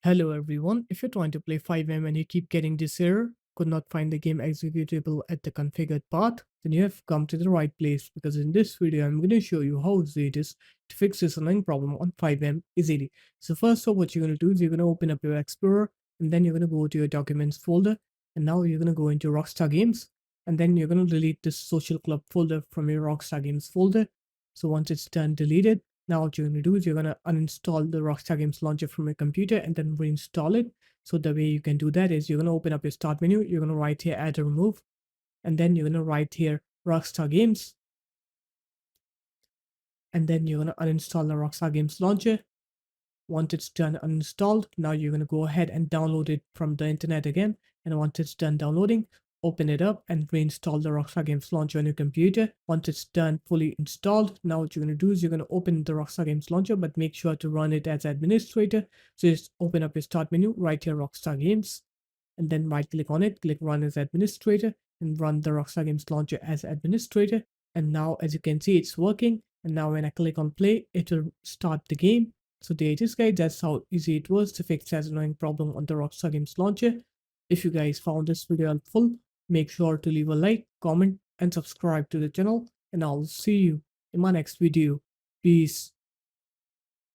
Hello everyone, if you're trying to play FiveM and you keep getting this error, could not find the game executable at the configured path, then you have come to the right place because in this video I'm going to show you how easy it is to fix this annoying problem on FiveM easily. So first off, what you're going to do is you're going to open up your Explorer and then you're going to go to your documents folder, and now you're going to go into Rockstar Games, and then you're going to delete this social club folder from your Rockstar Games folder. So once it's done, delete it. Now what you're going to do is you're going to uninstall the Rockstar Games launcher from your computer and then reinstall it. So the way you can do that is you're going to open up your start menu, you're going to write here add or remove, and then you're going to write here Rockstar Games, and then you're going to uninstall the Rockstar Games launcher. Once it's done uninstalled, now you're going to go ahead and download it from the internet again. And once it's done downloading, open it up and reinstall the Rockstar Games launcher on your computer. Once it's done fully installed, now what you're going to do is you're going to open the Rockstar Games launcher, but make sure to run it as administrator. So just open up your start menu, right here Rockstar Games, and then right click on it, click run as administrator, and run the Rockstar Games launcher as administrator. And now as you can see, it's working. And now when I click on play, it will start the game. So there it is, guys. That's how easy it was to fix that annoying problem on the Rockstar Games launcher. If you guys found this video helpful, make sure to leave a like, comment, and subscribe to the channel. And I'll see you in my next video. Peace.